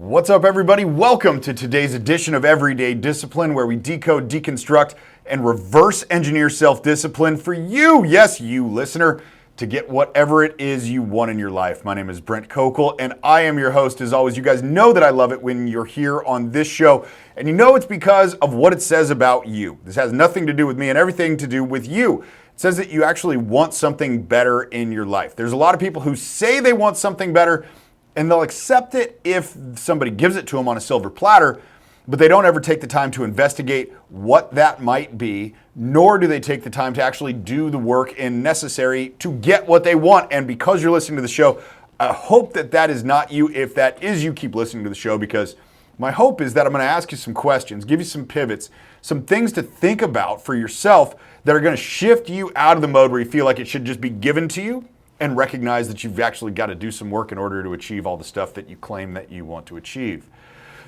What's up, everybody? Welcome to today's edition of Everyday Discipline, where we decode, deconstruct, and reverse engineer self-discipline for you, yes, you listener, to get whatever it is you want in your life. My name is Brent Kokel, and I am your host. As always, you guys know that I love it when you're here on this show, and you know it's because of what it says about you. This has nothing to do with me and everything to do with you. It says that you actually want something better in your life. There's a lot of people who say they want something better, and they'll accept it if somebody gives it to them on a silver platter, but they don't ever take the time to investigate what that might be, nor do they take the time to actually do the work necessary to get what they want. And because you're listening to the show, I hope that that is not you. If that is you, keep listening to the show, because my hope is that I'm going to ask you some questions, give you some pivots, some things to think about for yourself that are going to shift you out of the mode where you feel like it should just be given to you, and recognize that you've actually got to do some work in order to achieve all the stuff that you claim that you want to achieve.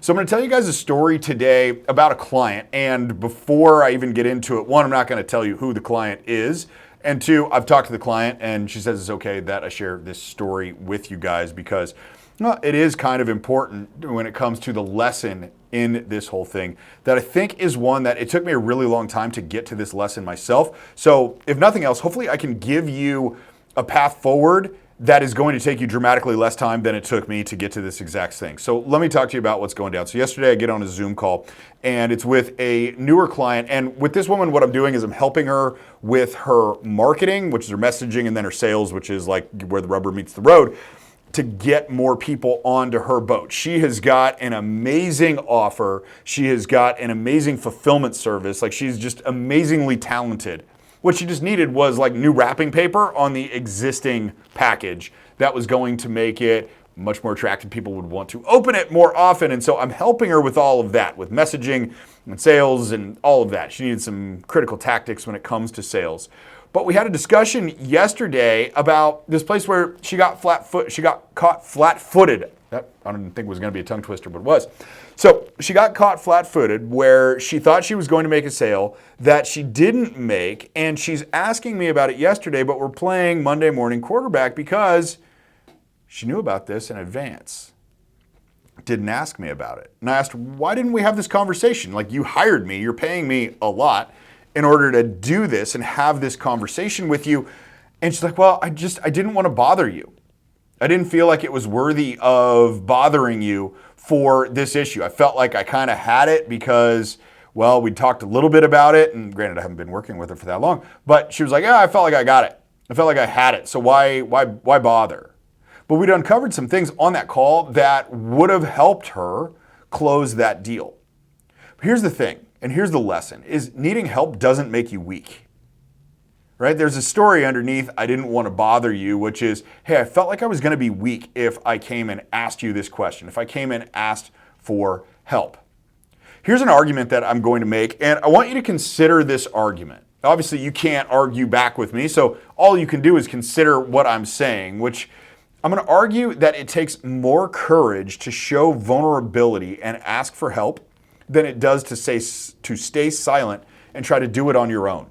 So I'm going to tell you guys a story today about a client. And before I even get into it, one, I'm not going to tell you who the client is. And two, I've talked to the client and she says it's okay that I share this story with you guys because it is kind of important when it comes to the lesson in this whole thing that I think is one that it took me a really long time to get to this lesson myself. So if nothing else, hopefully I can give you a path forward that is going to take you dramatically less time than it took me to get to this exact thing. So let me talk to you about what's going down. So yesterday I get on a Zoom call and it's with a newer client. And with this woman, what I'm doing is I'm helping her with her marketing, which is her messaging, and then her sales, which is like where the rubber meets the road, to get more people onto her boat. She has got an amazing offer. She has got an amazing fulfillment service. Like, she's just amazingly talented. What she just needed was like new wrapping paper on the existing package that was going to make it much more attractive. People would want to open it more often. And so I'm helping her with all of that, with messaging and sales and all of that. She needed some critical tactics when it comes to sales. But we had a discussion yesterday about this place where she got caught flat-footed. That, I didn't think it was going to be a tongue twister, but it was. So she got caught flat-footed where she thought she was going to make a sale that she didn't make, and she's asking me about it yesterday, but we're playing Monday morning quarterback because she knew about this in advance. Didn't ask me about it. And I asked, why didn't we have this conversation? Like, you hired me, you're paying me a lot in order to do this and have this conversation with you. And she's like, well, I didn't want to bother you. I didn't feel like it was worthy of bothering you for this issue. I felt like I kind of had it because, well, we talked a little bit about it, and granted, I haven't been working with her for that long, but she was like, yeah, I felt like I got it. I felt like I had it, so why bother? But we'd uncovered some things on that call that would have helped her close that deal. But here's the thing, and here's the lesson, is needing help doesn't make you weak. Right? There's a story underneath, I didn't want to bother you, which is, hey, I felt like I was going to be weak if I came and asked you this question, if I came and asked for help. Here's an argument that I'm going to make, and I want you to consider this argument. Obviously, you can't argue back with me, so all you can do is consider what I'm saying, which I'm going to argue that it takes more courage to show vulnerability and ask for help than it does to stay silent and try to do it on your own.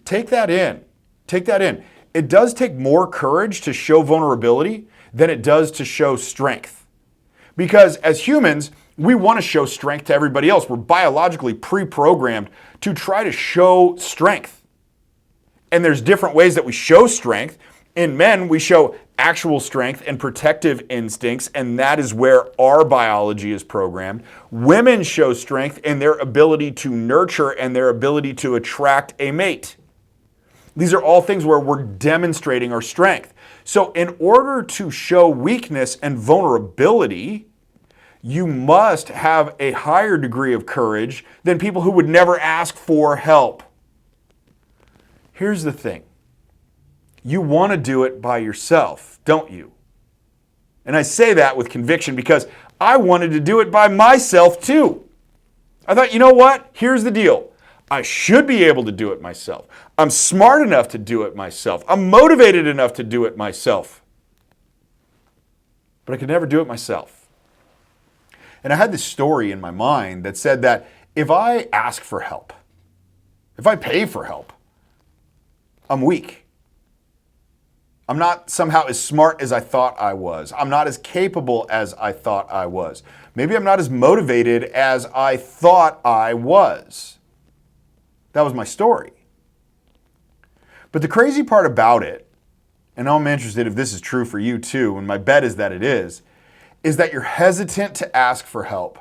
Take that in. Take that in. It does take more courage to show vulnerability than it does to show strength. Because as humans, we want to show strength to everybody else. We're biologically pre-programmed to try to show strength. And there's different ways that we show strength. In men, we show actual strength and protective instincts, and that is where our biology is programmed. Women show strength in their ability to nurture and their ability to attract a mate. These are all things where we're demonstrating our strength. So in order to show weakness and vulnerability, you must have a higher degree of courage than people who would never ask for help. Here's the thing. You want to do it by yourself, don't you? And I say that with conviction because I wanted to do it by myself too. I thought, you know what? Here's the deal. I should be able to do it myself. I'm smart enough to do it myself. I'm motivated enough to do it myself. But I could never do it myself. And I had this story in my mind that said that if I ask for help, if I pay for help, I'm weak. I'm not somehow as smart as I thought I was. I'm not as capable as I thought I was. Maybe I'm not as motivated as I thought I was. That was my story. But the crazy part about it, and I'm interested if this is true for you too, and my bet is that it is that you're hesitant to ask for help,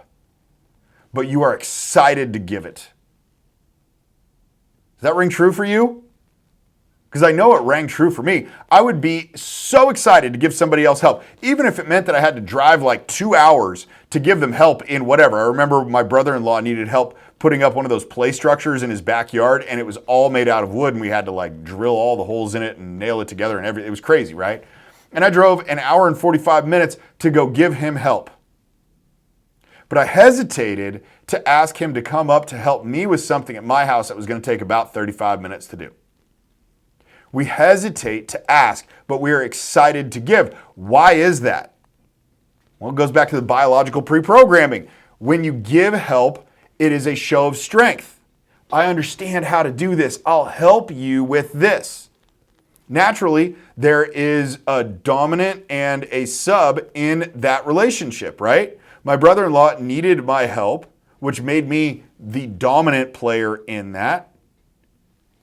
but you are excited to give it. Does that ring true for you? Because I know it rang true for me. I would be so excited to give somebody else help, even if it meant that I had to drive like 2 hours to give them help in whatever. I remember my brother-in-law needed help putting up one of those play structures in his backyard, and it was all made out of wood, and we had to like drill all the holes in it and nail it together and everything. It was crazy, right? And I drove an hour and 45 minutes to go give him help. But I hesitated to ask him to come up to help me with something at my house that was going to take about 35 minutes to do. We hesitate to ask, but we are excited to give. Why is that? Well, it goes back to the biological pre-programming. When you give help, it is a show of strength. I understand how to do this. I'll help you with this. Naturally, there is a dominant and a sub in that relationship, right? My brother-in-law needed my help, which made me the dominant player in that.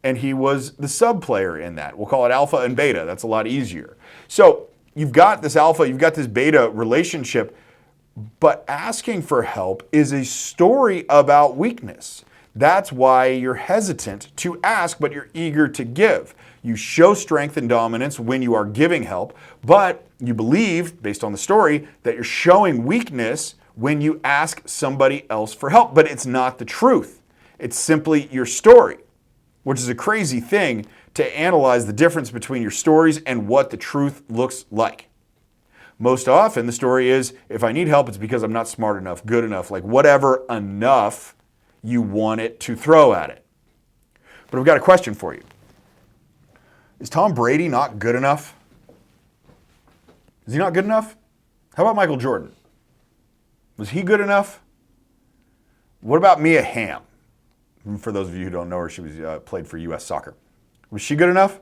And he was the sub player in that. We'll call it alpha and beta. That's a lot easier. So you've got this alpha, you've got this beta relationship, but asking for help is a story about weakness. That's why you're hesitant to ask, but you're eager to give. You show strength and dominance when you are giving help, but you believe, based on the story, that you're showing weakness when you ask somebody else for help. But it's not the truth. It's simply your story, which is a crazy thing to analyze the difference between your stories and what the truth looks like. Most often the story is, if I need help, it's because I'm not smart enough, good enough, like whatever enough you want it to throw at it. But I've got a question for you. Is Tom Brady not good enough? Is he not good enough? How about Michael Jordan? Was he good enough? What about Mia Hamm? For those of you who don't know her, she was played for U.S. Soccer. Was she good enough?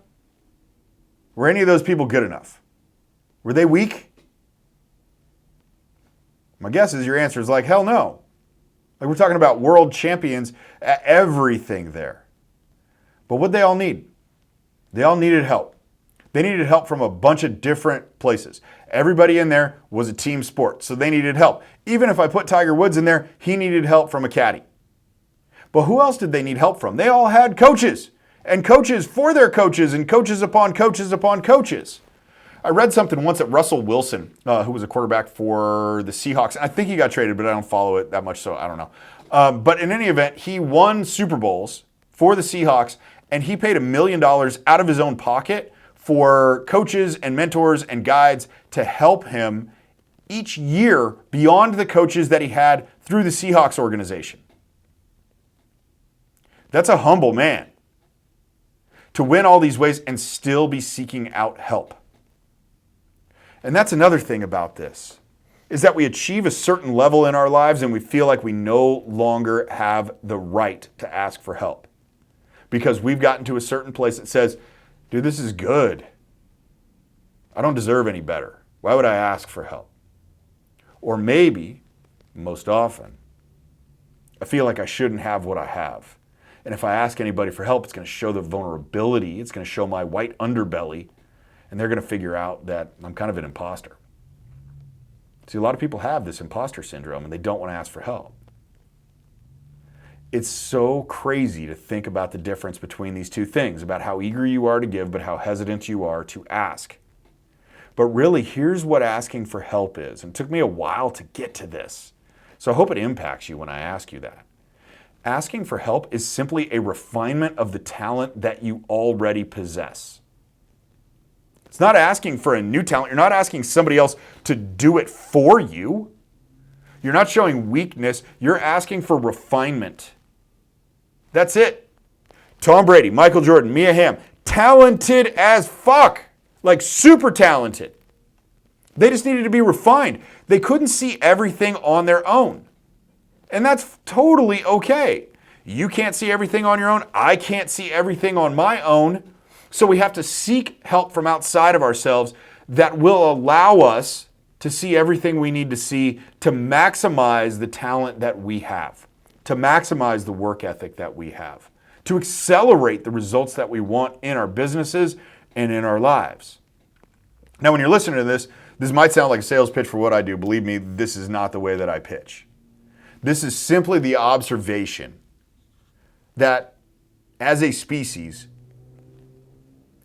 Were any of those people good enough? Were they weak? My guess is your answer is like, hell no. Like we're talking about world champions at everything there. But what'd they all need? They all needed help. They needed help from a bunch of different places. Everybody in there was a team sport, so they needed help. Even if I put Tiger Woods in there, he needed help from a caddy. But who else did they need help from? They all had coaches, and coaches for their coaches, and coaches upon coaches upon coaches. I read something once that Russell Wilson, who was a quarterback for the Seahawks, I think he got traded, but I don't follow it that much, so I don't know. But in any event, he won Super Bowls for the Seahawks, and he paid $1 million out of his own pocket for coaches and mentors and guides to help him each year beyond the coaches that he had through the Seahawks organization. That's a humble man to win all these ways and still be seeking out help. And that's another thing about this, is that we achieve a certain level in our lives and we feel like we no longer have the right to ask for help. Because we've gotten to a certain place that says, dude, this is good. I don't deserve any better. Why would I ask for help? Or maybe, most often, I feel like I shouldn't have what I have. And if I ask anybody for help, it's going to show the vulnerability. It's going to show my white underbelly. And they're going to figure out that I'm kind of an imposter. See, a lot of people have this imposter syndrome and they don't want to ask for help. It's so crazy to think about the difference between these two things, about how eager you are to give, but how hesitant you are to ask. But really, here's what asking for help is. And it took me a while to get to this. So I hope it impacts you when I ask you that. Asking for help is simply a refinement of the talent that you already possess. It's not asking for a new talent. You're not asking somebody else to do it for you. You're not showing weakness. You're asking for refinement. That's it. Tom Brady, Michael Jordan, Mia Hamm, talented as fuck. Like super talented. They just needed to be refined. They couldn't see everything on their own. And that's totally okay. You can't see everything on your own. I can't see everything on my own. So we have to seek help from outside of ourselves that will allow us to see everything we need to see to maximize the talent that we have, to maximize the work ethic that we have, to accelerate the results that we want in our businesses and in our lives. Now, when you're listening to this might sound like a sales pitch for what I do. Believe me, this is not the way that I pitch. This is simply the observation that as a species,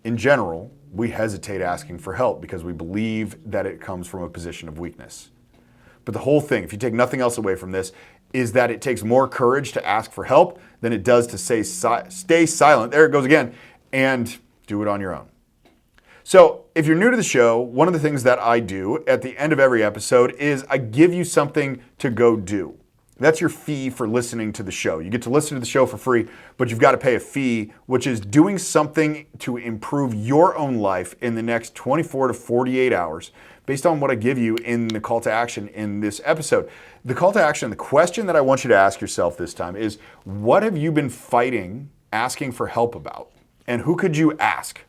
in general, we hesitate asking for help because we believe that it comes from a position of weakness. But the whole thing, if you take nothing else away from this, is that it takes more courage to ask for help than it does to stay silent, there it goes again, and do it on your own. So if you're new to the show, one of the things that I do at the end of every episode is I give you something to go do. That's your fee for listening to the show. You get to listen to the show for free, but you've got to pay a fee, which is doing something to improve your own life in the next 24 to 48 hours based on what I give you in the call to action in this episode. The call to action, the question that I want you to ask yourself this time is, what have you been fighting asking for help about? And who could you ask?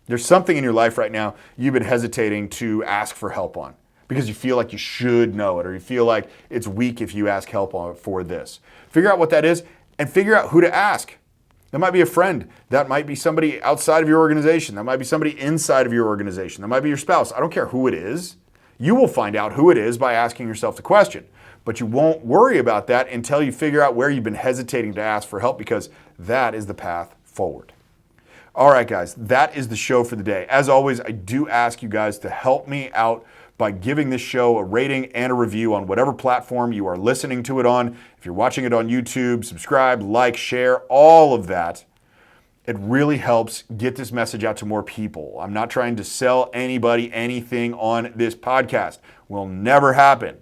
There's something in your life right now you've been hesitating to ask for help on because you feel like you should know it, or you feel like it's weak if you ask help on for this. Figure out what that is and figure out who to ask. That might be a friend. That might be somebody outside of your organization. That might be somebody inside of your organization. That might be your spouse. I don't care who it is. You will find out who it is by asking yourself the question. But you won't worry about that until you figure out where you've been hesitating to ask for help, because that is the path forward. All right, guys, that is the show for the day. As always, I do ask you guys to help me out by giving this show a rating and a review on whatever platform you are listening to it on. If you're watching it on YouTube, subscribe, like, share, all of that. It really helps get this message out to more people. I'm not trying to sell anybody anything on this podcast. Will never happen.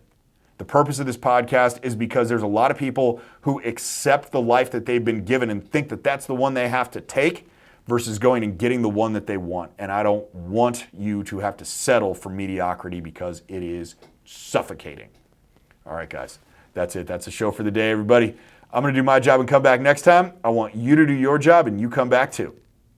The purpose of this podcast is because there's a lot of people who accept the life that they've been given and think that that's the one they have to take, versus going and getting the one that they want. And I don't want you to have to settle for mediocrity because it is suffocating. All right, guys, that's it. That's the show for the day, everybody. I'm going to do my job and come back next time. I want you to do your job and you come back too.